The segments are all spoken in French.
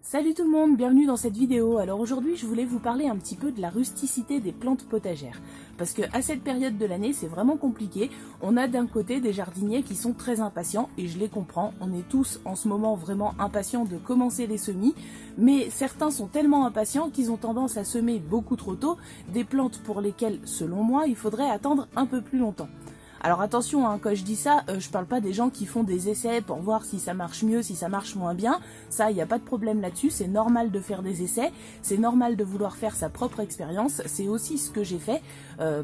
Salut tout le monde, bienvenue dans cette vidéo. Alors aujourd'hui je voulais vous parler un petit peu de la rusticité des plantes potagères. Parce que à cette période de l'année c'est vraiment compliqué. On a d'un côté des jardiniers qui sont très impatients et je les comprends. On est tous en ce moment vraiment impatients de commencer les semis. Mais certains sont tellement impatients qu'ils ont tendance à semer beaucoup trop tôt des plantes pour lesquelles selon moi il faudrait attendre un peu plus longtemps. Alors attention, hein, quand je dis ça, je parle pas des gens qui font des essais pour voir si ça marche mieux, si ça marche moins bien. Ça, il n'y a pas de problème là-dessus, c'est normal de faire des essais, c'est normal de vouloir faire sa propre expérience. C'est aussi ce que j'ai fait.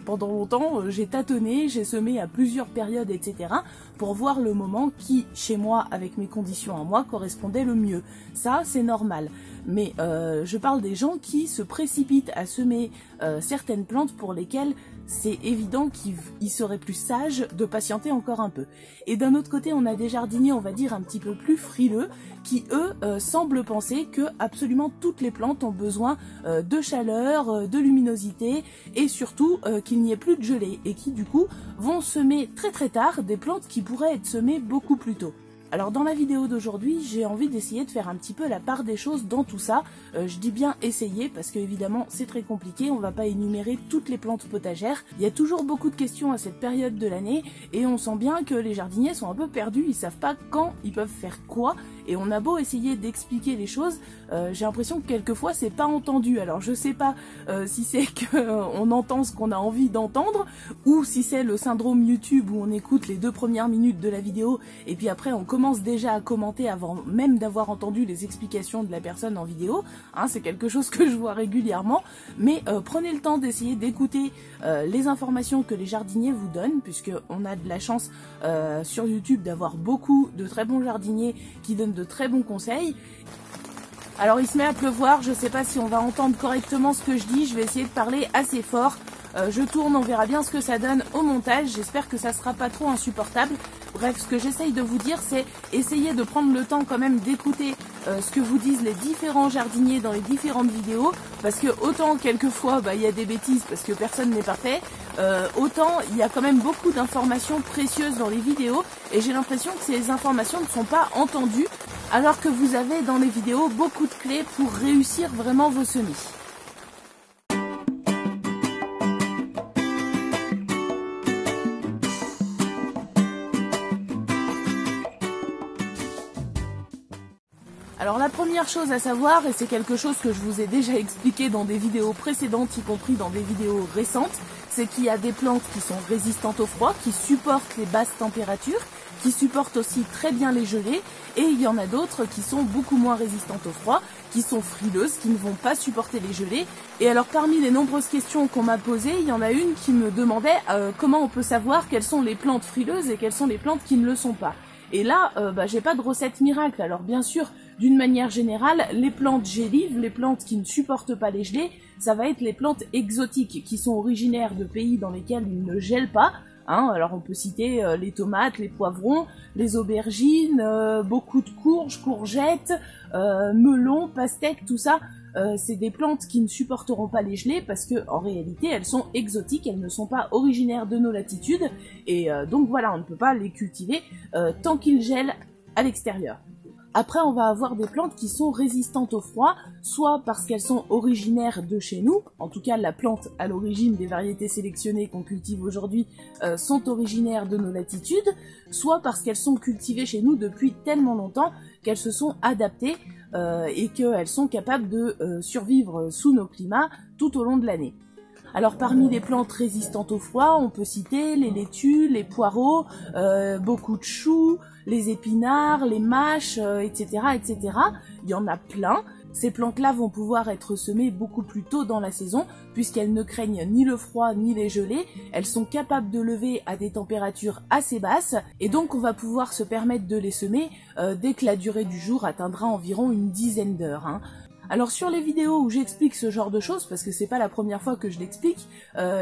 Pendant longtemps, j'ai tâtonné, j'ai semé à plusieurs périodes, etc. pour voir le moment qui, chez moi, avec mes conditions à moi, correspondait le mieux. Ça, c'est normal. Mais je parle des gens qui se précipitent à semer certaines plantes pour lesquelles c'est évident qu'il serait plus sage de patienter encore un peu. Et d'un autre côté, on a des jardiniers, on va dire, un petit peu plus frileux, qui eux semblent penser que absolument toutes les plantes ont besoin de chaleur, de luminosité et surtout qu'il n'y ait plus de gelée et qui du coup vont semer très très tard des plantes qui pourraient être semées beaucoup plus tôt. Alors dans la vidéo d'aujourd'hui, j'ai envie d'essayer de faire un petit peu la part des choses dans tout ça. Je dis bien essayer parce que évidemment c'est très compliqué, on va pas énumérer toutes les plantes potagères. Il y a toujours beaucoup de questions à cette période de l'année et on sent bien que les jardiniers sont un peu perdus, ils savent pas quand ils peuvent faire quoi. Et on a beau essayer d'expliquer les choses, j'ai l'impression que quelquefois c'est pas entendu. Alors je sais pas si c'est qu'on entend ce qu'on a envie d'entendre ou si c'est le syndrome YouTube où on écoute les 2 premières minutes de la vidéo et puis après on commence déjà à commenter avant même d'avoir entendu les explications de la personne en vidéo. Hein, c'est quelque chose que je vois régulièrement. Mais prenez le temps d'essayer d'écouter les informations que les jardiniers vous donnent, puisque on a de la chance sur YouTube d'avoir beaucoup de très bons jardiniers qui donnent de très bons conseils. Alors il se met à pleuvoir, je sais pas si on va entendre correctement ce que je dis, je vais essayer de parler assez fort. Je tourne, on verra bien ce que ça donne au montage, j'espère que ça sera pas trop insupportable. Bref, ce que j'essaye de vous dire, c'est essayer de prendre le temps quand même d'écouter ce que vous disent les différents jardiniers dans les différentes vidéos, parce que autant quelquefois il y a des bêtises parce que personne n'est parfait, autant il y a quand même beaucoup d'informations précieuses dans les vidéos et j'ai l'impression que ces informations ne sont pas entendues, alors que vous avez dans les vidéos beaucoup de clés pour réussir vraiment vos semis. Alors la première chose à savoir, et c'est quelque chose que je vous ai déjà expliqué dans des vidéos précédentes, y compris dans des vidéos récentes, c'est qu'il y a des plantes qui sont résistantes au froid, qui supportent les basses températures, qui supportent aussi très bien les gelées, et il y en a d'autres qui sont beaucoup moins résistantes au froid, qui sont frileuses, qui ne vont pas supporter les gelées. Et alors parmi les nombreuses questions qu'on m'a posées, il y en a une qui me demandait comment on peut savoir quelles sont les plantes frileuses et quelles sont les plantes qui ne le sont pas. Et là, j'ai pas de recette miracle. Alors bien sûr, d'une manière générale, les plantes gélives, les plantes qui ne supportent pas les gelées, ça va être les plantes exotiques qui sont originaires de pays dans lesquels ils ne gèlent pas. Hein, alors on peut citer les tomates, les poivrons, les aubergines, beaucoup de courges, courgettes, melons, pastèques, tout ça. C'est des plantes qui ne supporteront pas les gelées parce que en réalité elles sont exotiques, elles ne sont pas originaires de nos latitudes et donc voilà, on ne peut pas les cultiver tant qu'ils gèlent à l'extérieur. Après on va avoir des plantes qui sont résistantes au froid, soit parce qu'elles sont originaires de chez nous, en tout cas la plante à l'origine des variétés sélectionnées qu'on cultive aujourd'hui sont originaires de nos latitudes, soit parce qu'elles sont cultivées chez nous depuis tellement longtemps qu'elles se sont adaptées et qu'elles sont capables de survivre sous nos climats tout au long de l'année. Alors parmi les plantes résistantes au froid, on peut citer les laitues, les poireaux, beaucoup de choux, les épinards, les mâches, etc., etc. Il y en a plein. Ces plantes-là vont pouvoir être semées beaucoup plus tôt dans la saison, puisqu'elles ne craignent ni le froid ni les gelées, elles sont capables de lever à des températures assez basses, et donc on va pouvoir se permettre de les semer dès que la durée du jour atteindra environ une dizaine d'heures. Hein. Alors sur les vidéos où j'explique ce genre de choses, parce que c'est pas la première fois que je l'explique,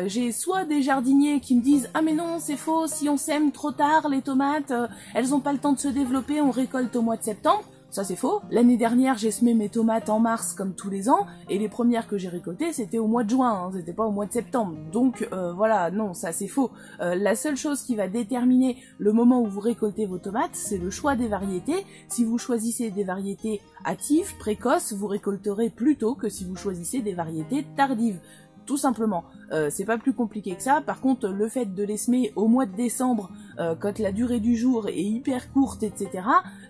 j'ai soit des jardiniers qui me disent « Ah mais non, c'est faux, si on sème trop tard les tomates, elles ont pas le temps de se développer, on récolte au mois de septembre », Ça c'est faux. L'année dernière, j'ai semé mes tomates en mars comme tous les ans, et les premières que j'ai récoltées, c'était au mois de juin, hein, c'était pas au mois de septembre. Donc voilà, non, ça c'est faux. La seule chose qui va déterminer le moment où vous récoltez vos tomates, c'est le choix des variétés. Si vous choisissez des variétés hâtives, précoces, vous récolterez plus tôt que si vous choisissez des variétés tardives. Tout simplement, c'est pas plus compliqué que ça. Par contre, le fait de les semer au mois de décembre, quand la durée du jour est hyper courte, etc.,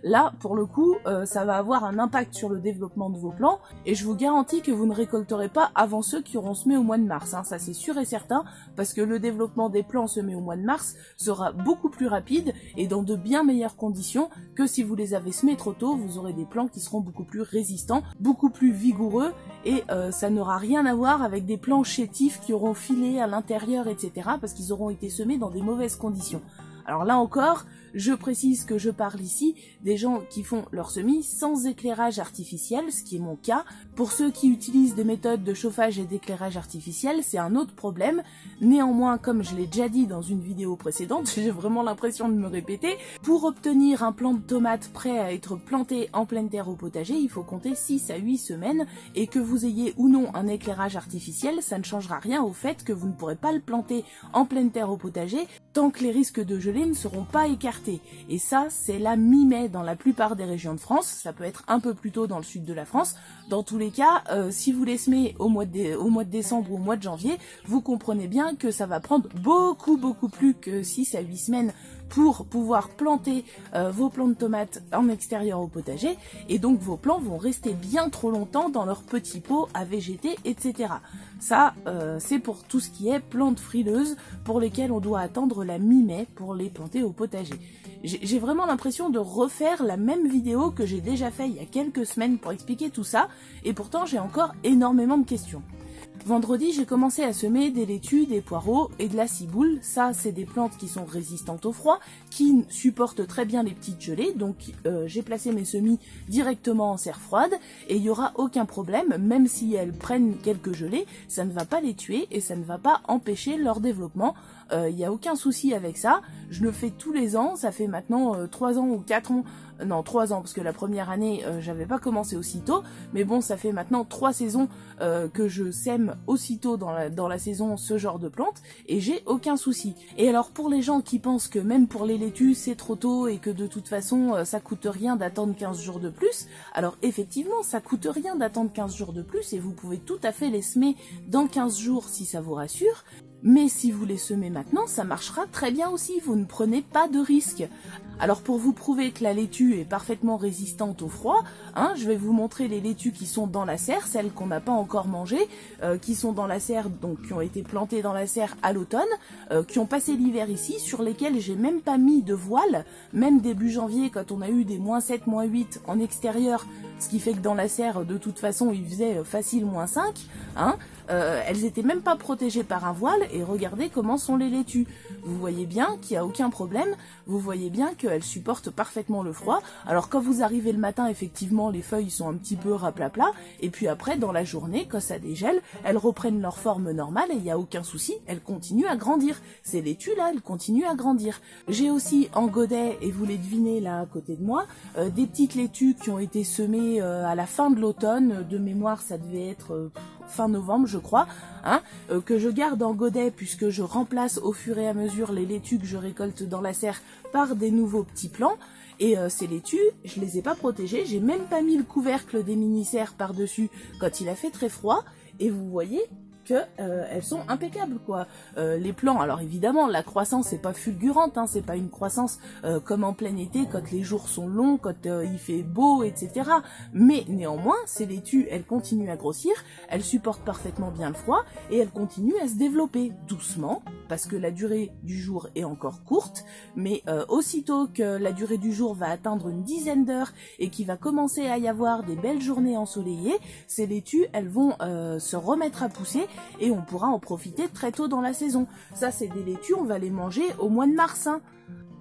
là, pour le coup, ça va avoir un impact sur le développement de vos plants, et je vous garantis que vous ne récolterez pas avant ceux qui auront semé au mois de mars, hein. Ça c'est sûr et certain, parce que le développement des plants semés au mois de mars sera beaucoup plus rapide et dans de bien meilleures conditions que si vous les avez semés trop tôt. Vous aurez des plants qui seront beaucoup plus résistants, beaucoup plus vigoureux, et ça n'aura rien à voir avec des plants chétifs qui auront filé à l'intérieur, etc., parce qu'ils auront été semés dans des mauvaises conditions. Alors là encore, je précise que je parle ici des gens qui font leur semis sans éclairage artificiel, ce qui est mon cas. Pour ceux qui utilisent des méthodes de chauffage et d'éclairage artificiel, c'est un autre problème. Néanmoins, comme je l'ai déjà dit dans une vidéo précédente, j'ai vraiment l'impression de me répéter, pour obtenir un plant de tomate prêt à être planté en pleine terre au potager, il faut compter 6 à 8 semaines, et que vous ayez ou non un éclairage artificiel, ça ne changera rien au fait que vous ne pourrez pas le planter en pleine terre au potager tant que les risques de gelée ne seront pas écartés. Et ça, c'est la mi-mai dans la plupart des régions de France. Ça peut être un peu plus tôt dans le sud de la France. Dans tous les cas, si vous les semez au mois de décembre ou au mois de janvier, vous comprenez bien que ça va prendre beaucoup plus que 6 à 8 semaines pour pouvoir planter vos plants de tomates en extérieur au potager, et donc vos plants vont rester bien trop longtemps dans leurs petits pots à végéter, etc. Ça, c'est pour tout ce qui est plantes frileuses, pour lesquelles on doit attendre la mi-mai pour les planter au potager. J'ai vraiment l'impression de refaire la même vidéo que j'ai déjà fait il y a quelques semaines pour expliquer tout ça, et pourtant j'ai encore énormément de questions. Vendredi, j'ai commencé à semer des laitues, des poireaux et de la ciboule. Ça, c'est des plantes qui sont résistantes au froid, qui supportent très bien les petites gelées. Donc, j'ai placé mes semis directement en serre froide et il n'y aura aucun problème. Même si elles prennent quelques gelées, ça ne va pas les tuer et ça ne va pas empêcher leur développement. Il n'y a aucun souci avec ça. Je le fais tous les ans. Ça fait maintenant 3 ans ou 4 ans. Non, 3 ans, parce que la première année, j'avais pas commencé aussitôt. Mais bon, ça fait maintenant 3 saisons que je sème aussitôt dans la saison ce genre de plantes. Et j'ai aucun souci. Et alors, pour les gens qui pensent que même pour les laitues, c'est trop tôt et que de toute façon, ça coûte rien d'attendre 15 jours de plus. Alors, effectivement, ça coûte rien d'attendre 15 jours de plus. Et vous pouvez tout à fait les semer dans 15 jours si ça vous rassure. Mais si vous les semez maintenant, ça marchera très bien aussi, vous ne prenez pas de risque. Alors pour vous prouver que la laitue est parfaitement résistante au froid, je vais vous montrer les laitues qui sont dans la serre, celles qu'on n'a pas encore mangées, qui sont dans la serre, donc qui ont été plantées dans la serre à l'automne, qui ont passé l'hiver ici, sur lesquelles j'ai même pas mis de voile, même début janvier quand on a eu des -7, -8 en extérieur, ce qui fait que dans la serre, de toute façon, il faisait facile -5, elles étaient même pas protégées par un voile, et regardez comment sont les laitues. Vous voyez bien qu'il n'y a aucun problème, vous voyez bien qu'elles supportent parfaitement le froid. Alors quand vous arrivez le matin, effectivement, les feuilles sont un petit peu raplapla, et puis après, dans la journée, quand ça dégèle, elles reprennent leur forme normale, et il n'y a aucun souci, elles continuent à grandir. Ces laitues-là, elles continuent à grandir. J'ai aussi en godet, et vous les devinez là à côté de moi, des petites laitues qui ont été semées à la fin de l'automne, de mémoire ça devait être fin novembre je crois, que je garde en godet puisque je remplace au fur et à mesure les laitues que je récolte dans la serre par des nouveaux petits plants. Et ces laitues, je les ai pas protégées, j'ai même pas mis le couvercle des mini-serres par-dessus quand il a fait très froid, et vous voyez que elles sont impeccables quoi. Les plants, alors évidemment la croissance n'est pas fulgurante, c'est pas une croissance comme en plein été quand les jours sont longs, quand il fait beau, etc. Mais néanmoins ces laitues elles continuent à grossir, elles supportent parfaitement bien le froid et elles continuent à se développer doucement parce que la durée du jour est encore courte, mais aussitôt que la durée du jour va atteindre une dizaine d'heures et qu'il va commencer à y avoir des belles journées ensoleillées, ces laitues elles vont se remettre à pousser et on pourra en profiter très tôt dans la saison. Ça c'est des laitues, on va les manger au mois de mars.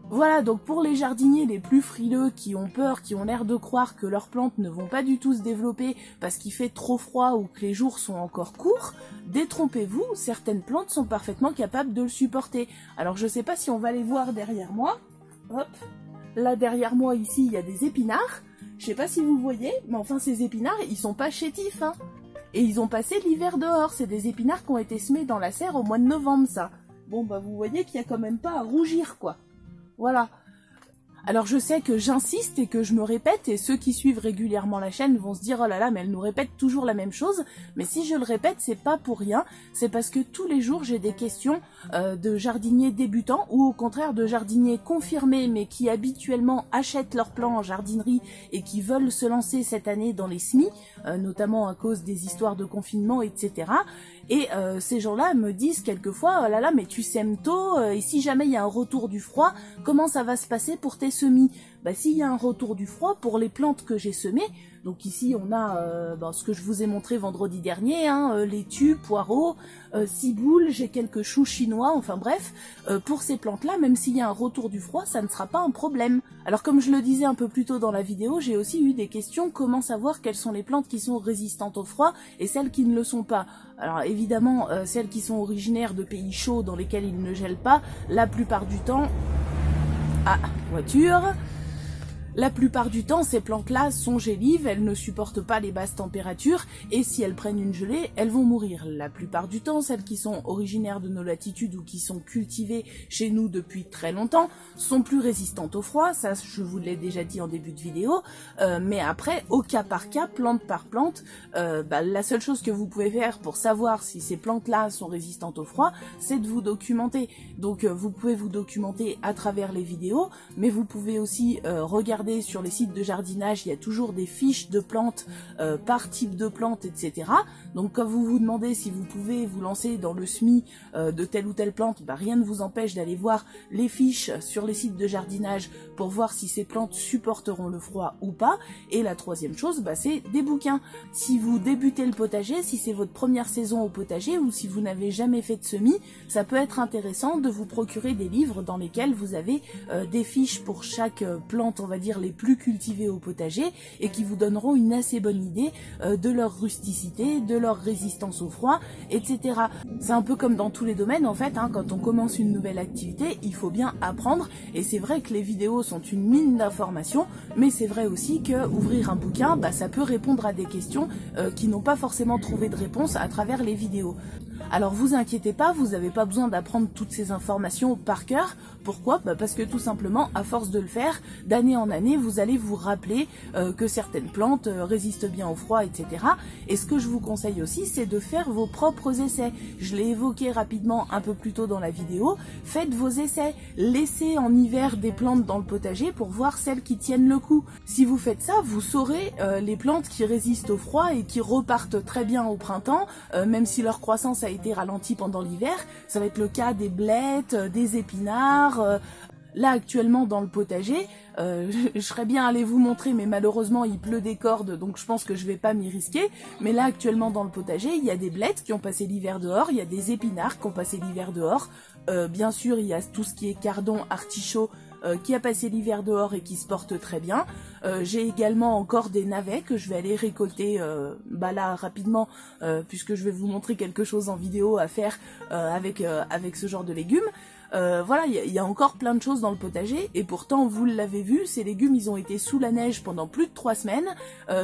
Voilà, donc pour les jardiniers les plus frileux qui ont peur, qui ont l'air de croire que leurs plantes ne vont pas du tout se développer parce qu'il fait trop froid ou que les jours sont encore courts, détrompez-vous, certaines plantes sont parfaitement capables de le supporter. Alors je sais pas si on va les voir derrière moi. Hop, là derrière moi ici il y a des épinards Je sais pas si vous voyez, mais enfin ces épinards, ils sont pas chétifs, hein. Et ils ont passé l'hiver dehors. C'est des épinards qui ont été semés dans la serre au mois de novembre, ça. Bon, bah vous voyez qu'il y a quand même pas à rougir, quoi. Voilà. Alors je sais que j'insiste et que je me répète, et ceux qui suivent régulièrement la chaîne vont se dire « Oh là là, mais elle nous répète toujours la même chose », mais si je le répète, c'est pas pour rien, c'est parce que tous les jours j'ai des questions de jardiniers débutants, ou au contraire de jardiniers confirmés, mais qui habituellement achètent leurs plants en jardinerie et qui veulent se lancer cette année dans les semis, notamment à cause des histoires de confinement, etc. Et ces gens-là me disent quelquefois « Oh là là, mais tu sèmes tôt, et si jamais il y a un retour du froid, comment ça va se passer pour tes semis ?» Bah, s'il y a un retour du froid, pour les plantes que j'ai semées, donc ici on a ce que je vous ai montré vendredi dernier, hein, laitue, poireaux, ciboule, j'ai quelques choux chinois, enfin bref, pour ces plantes-là, même s'il y a un retour du froid, ça ne sera pas un problème. Alors comme je le disais un peu plus tôt dans la vidéo, j'ai aussi eu des questions, comment savoir quelles sont les plantes qui sont résistantes au froid et celles qui ne le sont pas. Alors évidemment, celles qui sont originaires de pays chauds dans lesquels il ne gèle pas, la plupart du temps... Ah, voiture. La plupart du temps, ces plantes-là sont gélives, elles ne supportent pas les basses températures, et si elles prennent une gelée, elles vont mourir. La plupart du temps, celles qui sont originaires de nos latitudes ou qui sont cultivées chez nous depuis très longtemps, sont plus résistantes au froid, ça je vous l'ai déjà dit en début de vidéo, mais après, au cas par cas, plante par plante, la seule chose que vous pouvez faire pour savoir si ces plantes-là sont résistantes au froid, c'est de vous documenter. Donc vous pouvez vous documenter à travers les vidéos, mais vous pouvez aussi regarder sur les sites de jardinage, il y a toujours des fiches de plantes par type de plante, etc. Donc quand vous vous demandez si vous pouvez vous lancer dans le semis de telle ou telle plante, rien ne vous empêche d'aller voir les fiches sur les sites de jardinage pour voir si ces plantes supporteront le froid ou pas. Et la troisième chose, c'est des bouquins. Si vous débutez le potager, si c'est votre première saison au potager ou si vous n'avez jamais fait de semis, ça peut être intéressant de vous procurer des livres dans lesquels vous avez des fiches pour chaque plante, on va dire, les plus cultivées au potager et qui vous donneront une assez bonne idée de leur rusticité, de leur résistance au froid, etc. C'est un peu comme dans tous les domaines en fait, hein, quand on commence une nouvelle activité, il faut bien apprendre et c'est vrai que les vidéos sont une mine d'informations, mais c'est vrai aussi que ouvrir un bouquin, ça peut répondre à des questions qui n'ont pas forcément trouvé de réponse à travers les vidéos. Alors vous inquiétez pas, vous n'avez pas besoin d'apprendre toutes ces informations par cœur. Pourquoi ? Parce que tout simplement, à force de le faire, d'année en année, vous allez vous rappeler que certaines plantes résistent bien au froid, etc. Et ce que je vous conseille aussi, c'est de faire vos propres essais. Je l'ai évoqué rapidement un peu plus tôt dans la vidéo. Faites vos essais. Laissez en hiver des plantes dans le potager pour voir celles qui tiennent le coup. Si vous faites ça, vous saurez les plantes qui résistent au froid et qui repartent très bien au printemps, même si leur croissance a été ralentie pendant l'hiver. Ça va être le cas des blettes, des épinards. Là actuellement dans le potager, je serais bien allé vous montrer, mais malheureusement il pleut des cordes, donc je pense que je vais pas m'y risquer. Mais là actuellement dans le potager, il y a des blettes qui ont passé l'hiver dehors, il y a des épinards qui ont passé l'hiver dehors. Bien sûr, il y a tout ce qui est cardon, artichaut, qui a passé l'hiver dehors et qui se porte très bien. J'ai également encore des navets que je vais aller récolter là rapidement, puisque je vais vous montrer quelque chose en vidéo à faire avec ce genre de légumes. Voilà, il y a encore plein de choses dans le potager et pourtant vous l'avez vu, ces légumes ils ont été sous la neige pendant plus de 3 semaines,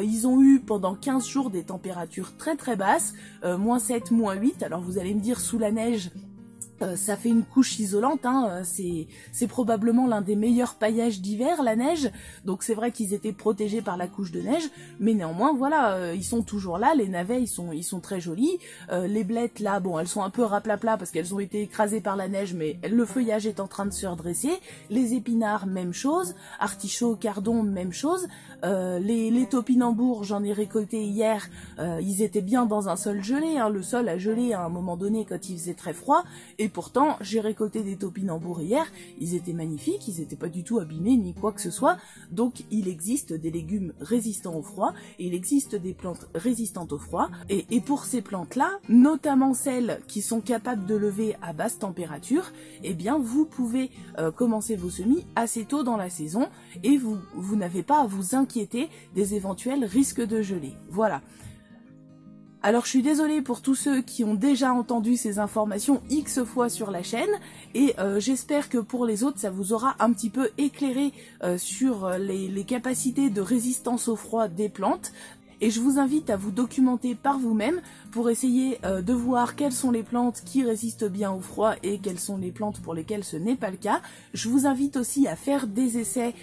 ils ont eu pendant 15 jours des températures très très basses, -7, -8, alors vous allez me dire sous la neige, ça fait une couche isolante, hein, c'est probablement l'un des meilleurs paillages d'hiver, la neige, donc c'est vrai qu'ils étaient protégés par la couche de neige, mais néanmoins voilà, ils sont toujours là, les navets ils sont très jolis, les blettes là, bon elles sont un peu raplapla parce qu'elles ont été écrasées par la neige, mais le feuillage est en train de se redresser, les épinards même chose, artichauts, cardon même chose, les topinambours j'en ai récolté hier, ils étaient bien dans un sol gelé, hein, le sol a gelé à un moment donné quand il faisait très froid, et pourtant j'ai récolté des topinambours hier, ils étaient magnifiques, ils n'étaient pas du tout abîmés ni quoi que ce soit, donc il existe des légumes résistants au froid, et il existe des plantes résistantes au froid, et pour ces plantes-là, notamment celles qui sont capables de lever à basse température, eh bien vous pouvez commencer vos semis assez tôt dans la saison, et vous n'avez pas à vous inquiéter des éventuels risques de gelée. Voilà. Alors je suis désolée pour tous ceux qui ont déjà entendu ces informations X fois sur la chaîne et j'espère que pour les autres ça vous aura un petit peu éclairé sur les capacités de résistance au froid des plantes. Et je vous invite à vous documenter par vous-même pour essayer de voir quelles sont les plantes qui résistent bien au froid et quelles sont les plantes pour lesquelles ce n'est pas le cas. Je vous invite aussi à faire des essais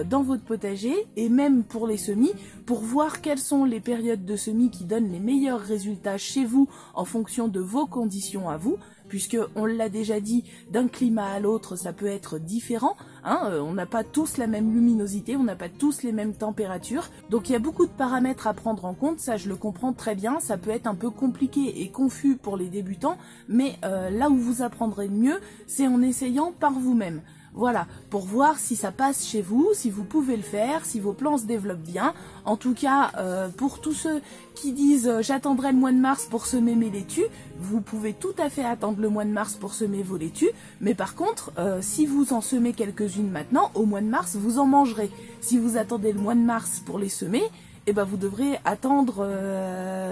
dans votre potager et même pour les semis pour voir quelles sont les périodes de semis qui donnent les meilleurs résultats chez vous en fonction de vos conditions à vous. Puisque on l'a déjà dit, d'un climat à l'autre, ça peut être différent. On n'a pas tous la même luminosité, on n'a pas tous les mêmes températures. Donc il y a beaucoup de paramètres à prendre en compte, ça je le comprends très bien. Ça peut être un peu compliqué et confus pour les débutants, mais là où vous apprendrez mieux, c'est en essayant par vous-même. Voilà, pour voir si ça passe chez vous, si vous pouvez le faire, si vos plants se développent bien. En tout cas, pour tous ceux qui disent « j'attendrai le mois de mars pour semer mes laitues », vous pouvez tout à fait attendre le mois de mars pour semer vos laitues. Mais par contre, si vous en semez quelques-unes maintenant, au mois de mars, vous en mangerez. Si vous attendez le mois de mars pour les semer, eh ben vous devrez attendre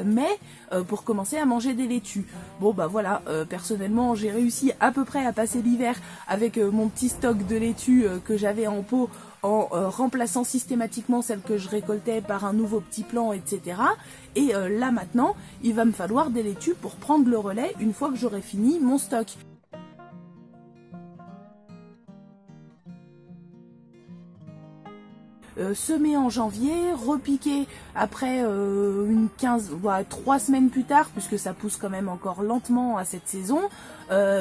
mai pour commencer à manger des laitues. Bon bah voilà, personnellement j'ai réussi à peu près à passer l'hiver avec mon petit stock de laitues que j'avais en pot en remplaçant systématiquement celles que je récoltais par un nouveau petit plant, etc. Et là maintenant, il va me falloir des laitues pour prendre le relais une fois que j'aurai fini mon stock. Semer en janvier, repiquer après 3 semaines plus tard, puisque ça pousse quand même encore lentement à cette saison,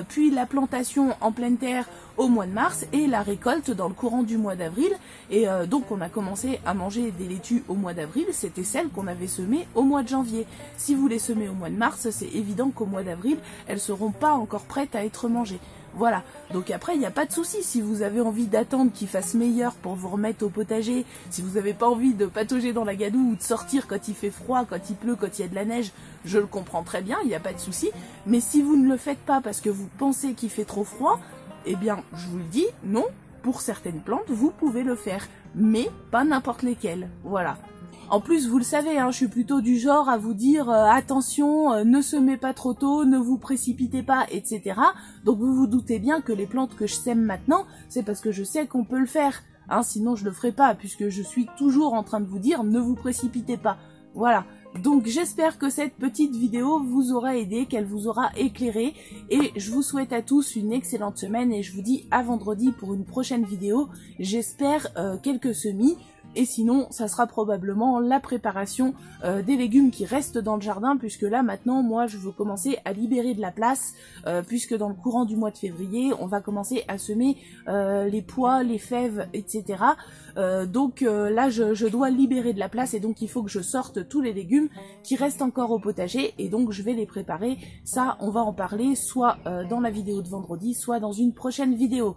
puis la plantation en pleine terre au mois de mars et la récolte dans le courant du mois d'avril. Et donc on a commencé à manger des laitues au mois d'avril, c'était celles qu'on avait semées au mois de janvier. Si vous les semez au mois de mars, c'est évident qu'au mois d'avril, elles seront pas encore prêtes à être mangées. Voilà, donc après il n'y a pas de souci, si vous avez envie d'attendre qu'il fasse meilleur pour vous remettre au potager, si vous n'avez pas envie de patauger dans la gadoue ou de sortir quand il fait froid, quand il pleut, quand il y a de la neige, je le comprends très bien, il n'y a pas de souci. Mais si vous ne le faites pas parce que vous pensez qu'il fait trop froid, eh bien je vous le dis, non, pour certaines plantes vous pouvez le faire, mais pas n'importe lesquelles, voilà. En plus, vous le savez, je suis plutôt du genre à vous dire attention, ne semez pas trop tôt, ne vous précipitez pas, etc. Donc vous vous doutez bien que les plantes que je sème maintenant, c'est parce que je sais qu'on peut le faire. Sinon je le ferai pas, puisque je suis toujours en train de vous dire ne vous précipitez pas. Voilà. Donc j'espère que cette petite vidéo vous aura aidé, qu'elle vous aura éclairé. Et je vous souhaite à tous une excellente semaine et je vous dis à vendredi pour une prochaine vidéo. J'espère quelques semis. Et sinon, ça sera probablement la préparation des légumes qui restent dans le jardin, puisque là, maintenant, moi, je veux commencer à libérer de la place, puisque dans le courant du mois de février, on va commencer à semer les pois, les fèves, etc. Donc là, je dois libérer de la place, et donc il faut que je sorte tous les légumes qui restent encore au potager, et donc je vais les préparer. Ça, on va en parler soit dans la vidéo de vendredi, soit dans une prochaine vidéo.